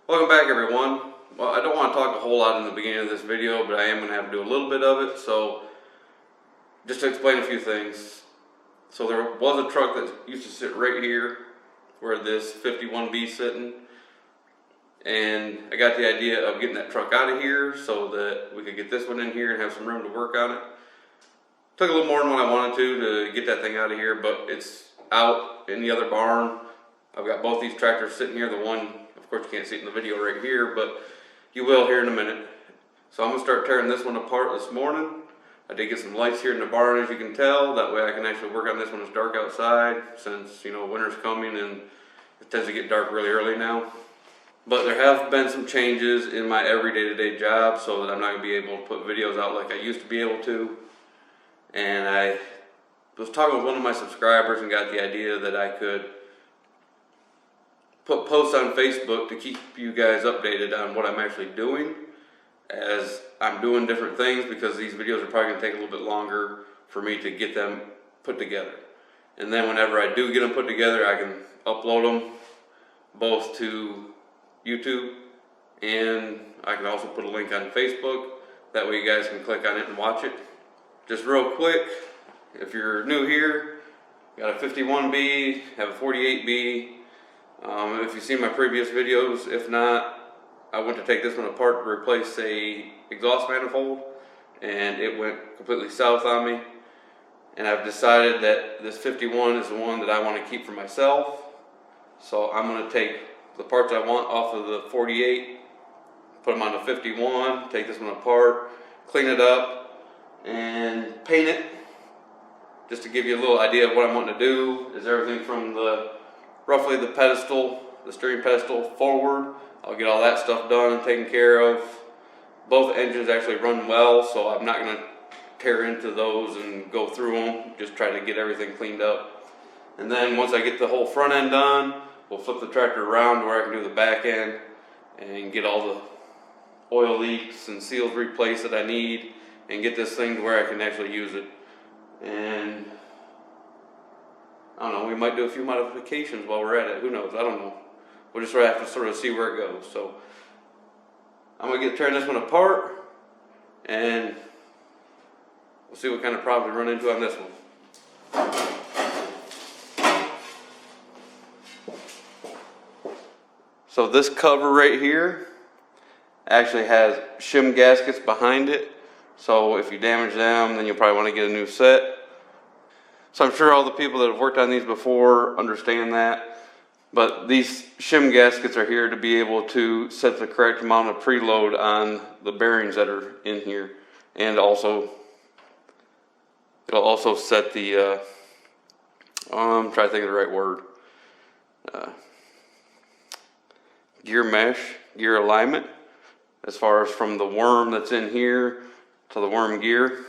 Welcome back, everyone. Well, I don't want to talk a whole lot in the beginning of this video, but I am going to have to do a little bit of it. So just to explain a few things. So there was a truck that used to sit right here where this 51B is sitting, and I got the idea of getting that truck out of here so that we could get this one in here and have some room to work on it. Took a little more than what I wanted to get that thing out of here, but it's out in the other barn. I've got both these tractors sitting here. The one, of course, you can't see it in the video right here, but you will here in a minute. So I'm going to start tearing this one apart this morning. I did get some lights here in the barn, as you can tell. That way I can actually work on this when it's dark outside, since, you know, winter's coming and it tends to get dark really early now. But there have been some changes in my everyday to-day job so that I'm not going to be able to put videos out like I used to be able to. And I was talking with one of my subscribers and got the idea that I could put posts on Facebook to keep you guys updated on what I'm actually doing as I'm doing different things, because these videos are probably going to take a little bit longer for me to get them put together. And then whenever I do get them put together, I can upload them both to YouTube, and I can also put a link on Facebook. That way you guys can click on it and watch it. Just real quick, if you're new here, got a 51B, have a 48B. If you've seen my previous videos, if not, I went to take this one apart to replace a exhaust manifold, and it went completely south on me. And I've decided that this 51 is the one that I want to keep for myself. So I'm going to take the parts I want off of the 48, put them on the 51, take this one apart, clean it up, and paint it. Just to give you a little idea of what I'm wanting to do, is everything from roughly the pedestal, the steering pedestal forward. I'll get all that stuff done and taken care of. Both engines actually run well, so I'm not going to tear into those and go through them. Just try to get everything cleaned up. And then once I get the whole front end done, we'll flip the tractor around to where I can do the back end and get all the oil leaks and seals replaced that I need, and get this thing to where I can actually use it. And I don't know, we might do a few modifications while we're at it. Who knows? I don't know. We'll just have to sort of see where it goes. So I'm going to get tearing this one apart, and we'll see what kind of problems we run into on this one. So this cover right here actually has shim gaskets behind it. So if you damage them, then you'll probably want to get a new set. So I'm sure all the people that have worked on these before understand that. But these shim gaskets are here to be able to set the correct amount of preload on the bearings that are in here. And also, it'll also set the, I'm trying to think of the right word, gear mesh, gear alignment, as far as from the worm that's in here to the worm gear.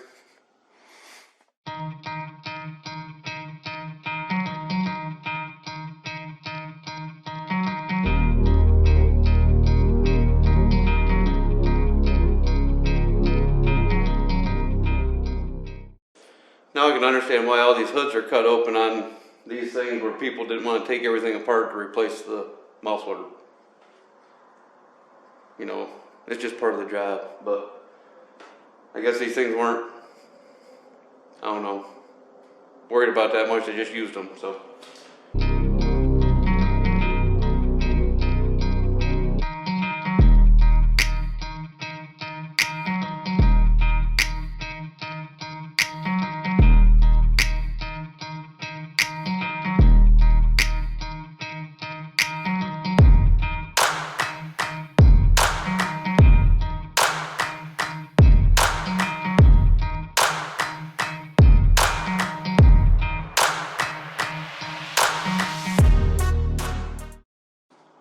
Now I can understand why all these hoods are cut open on these things, where people didn't want to take everything apart to replace the mouse holder. You know, it's just part of the job, but I guess these things weren't, I don't know, worried about that much. They just used them, so.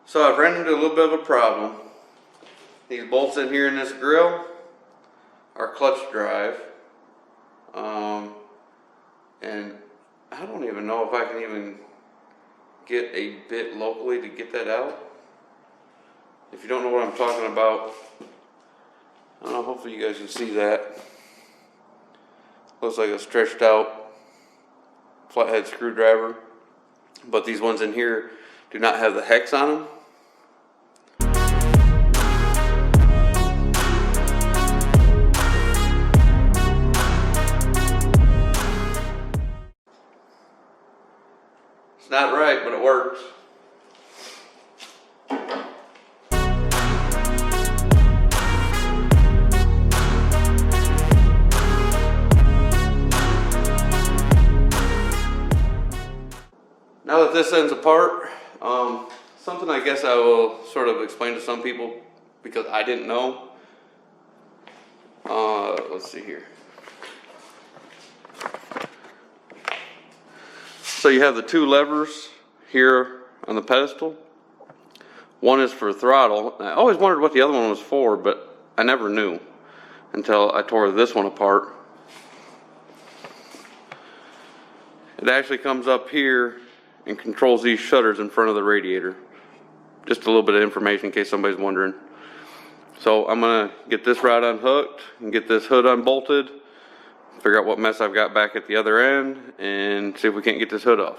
So I've ran into a little bit of a problem. These bolts in here in this grill are clutch drive. And I don't even know if I can even get a bit locally to get that out. If you don't know what I'm talking about, I don't know, hopefully you guys can see that. Looks like a stretched out flathead screwdriver. But these ones in here do not have the hex on them. not right, but it works. Now that this end's apart, something I guess I will sort of explain to some people because I didn't know. Let's see here. So you have the two levers here on the pedestal. One is for throttle. I always wondered what the other one was for, but I never knew until I tore this one apart. It actually comes up here and controls these shutters in front of the radiator. Just a little bit of information in case somebody's wondering. So I'm gonna get this rod unhooked and get this hood unbolted, figure out what mess I've got back at the other end, and see if we can't get this hood off.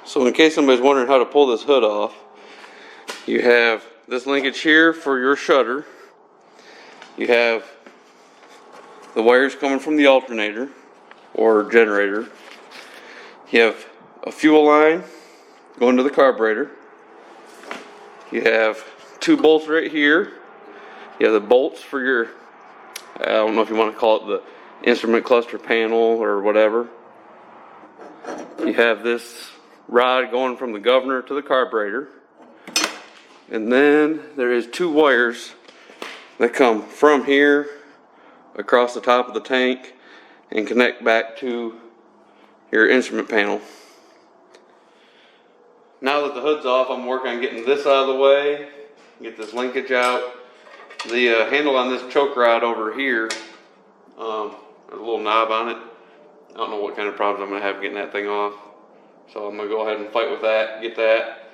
So in case somebody's wondering how to pull this hood off, you have this linkage here for your shutter. You have the wires coming from the alternator or generator. You have a fuel line going to the carburetor. You have two bolts right here. You have the bolts for your, I don't know if you want to call it the instrument cluster panel or whatever. You have this rod going from the governor to the carburetor, and then there is two wires that come from here across the top of the tank and connect back to your instrument panel. Now that the hood's off, I'm working on getting this out of the way, get this linkage out. The handle on this choke rod over here, there's a little knob on it. I don't know what kind of problems I'm going to have getting that thing off. So I'm going to go ahead and fight with that, get that,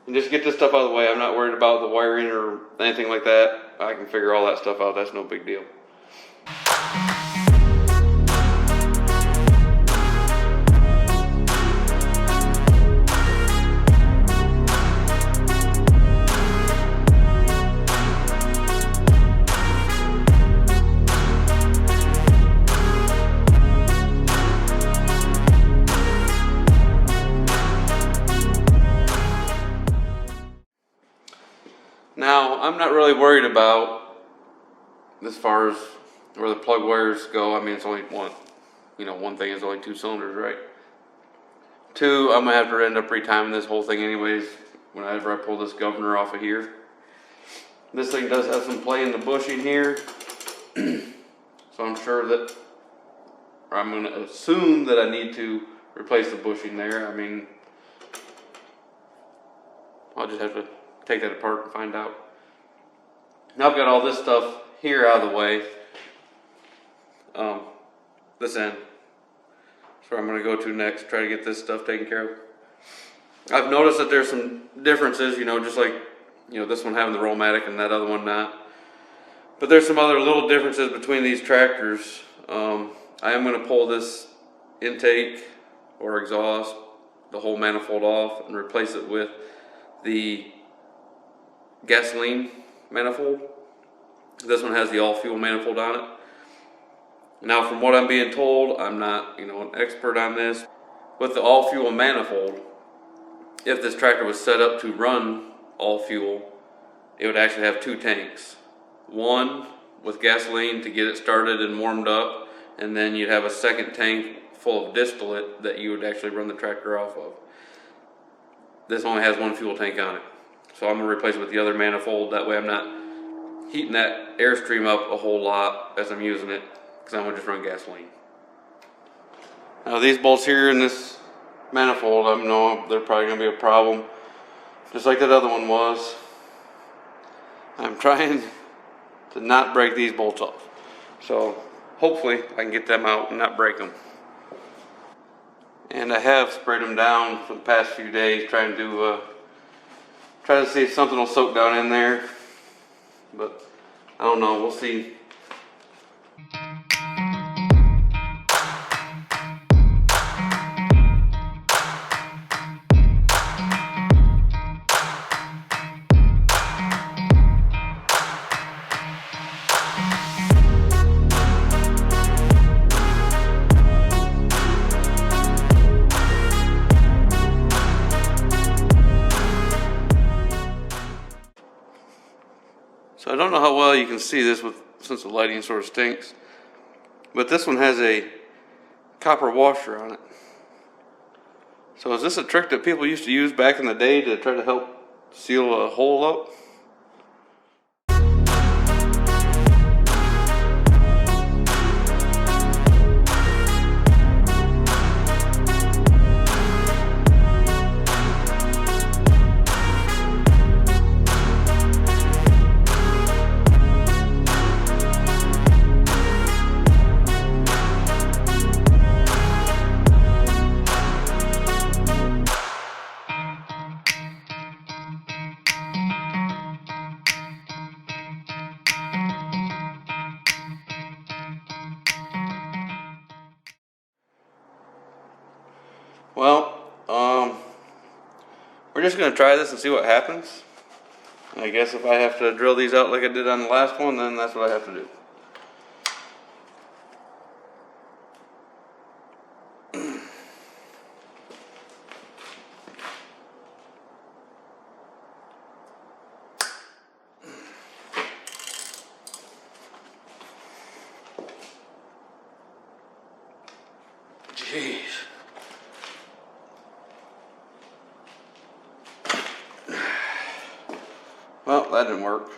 and just get this stuff out of the way. I'm not worried about the wiring or anything like that. I can figure all that stuff out. That's no big deal. Now, I'm not really worried about as far as where the plug wires go. I mean, it's only one, one thing is only two cylinders, right? Two, I'm gonna have to end up retiming this whole thing anyways whenever I pull this governor off of here. This thing does have some play in the bushing here. So I'm sure that, or I'm gonna assume that I need to replace the bushing there. I mean, I'll just have to take that apart and find out. Now I've got all this stuff here out of the way. This end. That's where I'm going to go to next, try to get this stuff taken care of. I've noticed that there's some differences, just like, this one having the Rollmatic and that other one not. But there's some other little differences between these tractors. I am going to pull this intake or exhaust, the whole manifold off, and replace it with the gasoline manifold. This one has the all fuel manifold on it. Now from what I'm being told, I'm not an expert on this, with the all fuel manifold, if this tractor was set up to run all fuel, it would actually have two tanks. One with gasoline to get it started and warmed up, and then you'd have a second tank full of distillate that you would actually run the tractor off of. This only has one fuel tank on it. So I'm going to replace it with the other manifold. That way I'm not heating that airstream up a whole lot as I'm using it, because I'm going to just run gasoline. Now these bolts here in this manifold, I know they're probably going to be a problem, just like that other one was. I'm trying to not break these bolts off, so hopefully I can get them out and not break them. And I have sprayed them down for the past few days, trying to see if something will soak down in there, but I don't know, we'll see. So I don't know how well you can see this since the lighting sort of stinks, but this one has a copper washer on it. So is this a trick that people used to use back in the day to try to help seal a hole up? Well, we're just going to try this and see what happens. I guess if I have to drill these out like I did on the last one, then that's what I have to do. Jeez. Well, that didn't work.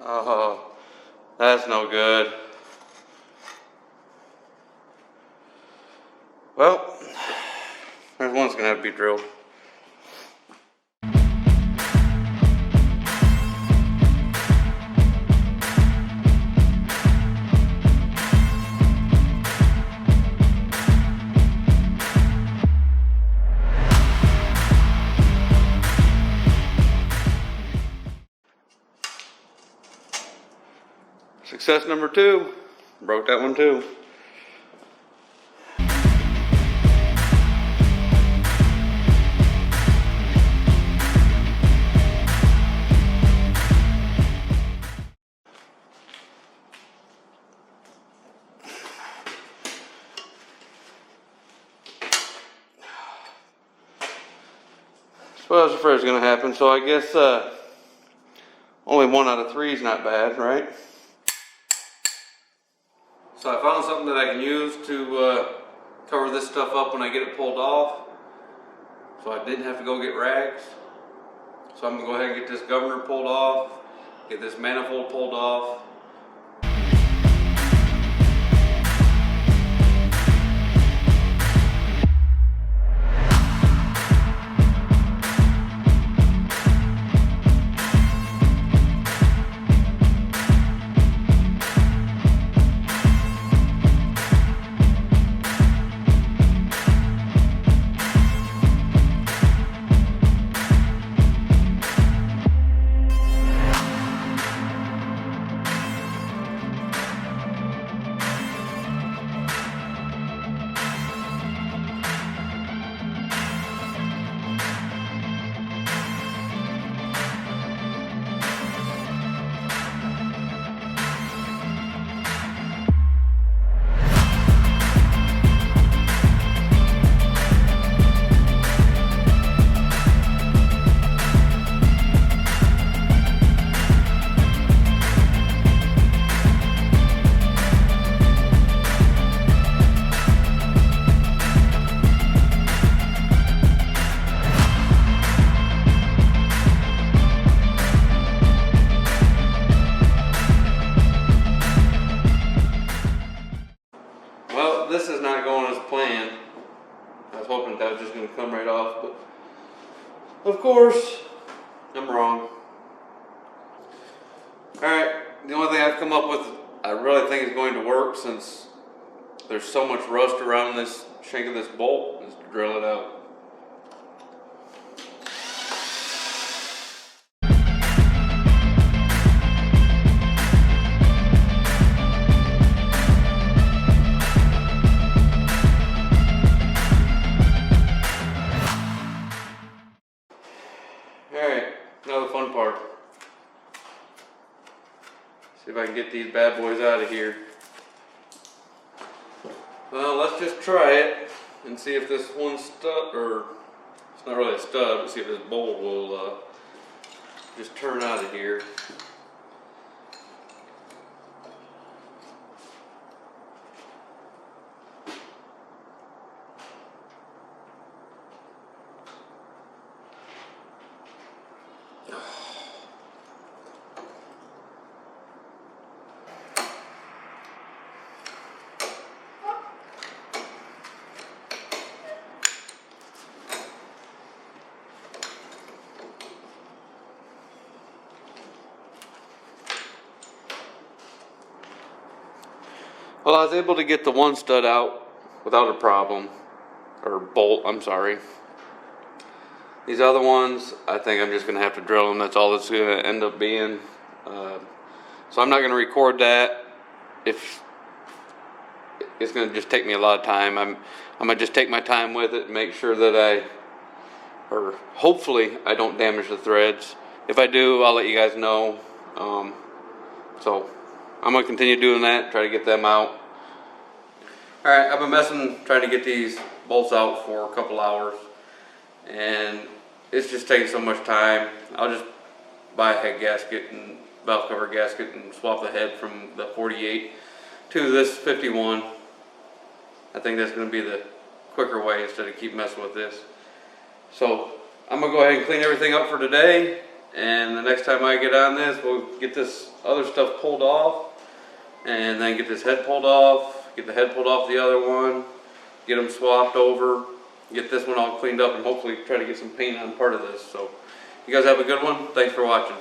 Oh, that's no good. Well, there's one's gonna have to be drilled. Success number 2. Broke that one too. That's what I was afraid was going to happen, so I guess only 1 out of 3 is not bad, right? So I found something that I can use to cover this stuff up when I get it pulled off, so I didn't have to go get rags. So I'm going to go ahead and get this governor pulled off, get this manifold pulled off. this is not going as planned. I was hoping that was just going to come right off, but of course, I'm wrong. Alright, the only thing I've come up with I really think is going to work, since there's so much rust around this shank of this bolt, is to drill it out. Alright, now the fun part. See if I can get these bad boys out of here. Well, let's just try it and see if this one stud, or it's not really a stud, but see if this bolt will just turn out of here. Well, I was able to get the one stud out without a problem, or bolt, I'm sorry. These other ones, I think I'm just going to have to drill them. That's all it's going to end up being. So I'm not going to record that. If it's going to just take me a lot of time, I'm going to just take my time with it and make sure that or hopefully I don't damage the threads. If I do, I'll let you guys know. So I'm going to continue doing that, try to get them out. Alright, I've been trying to get these bolts out for a couple hours, and it's just taking so much time. I'll just buy a head gasket and valve cover gasket and swap the head from the 48 to this 51. I think that's going to be the quicker way instead of keep messing with this. So I'm going to go ahead and clean everything up for today, and the next time I get on this, we'll get this other stuff pulled off, and then get this head pulled off, get the head pulled off the other one, get them swapped over, get this one all cleaned up, and hopefully try to get some paint on part of this. So you guys have a good one. Thanks for watching.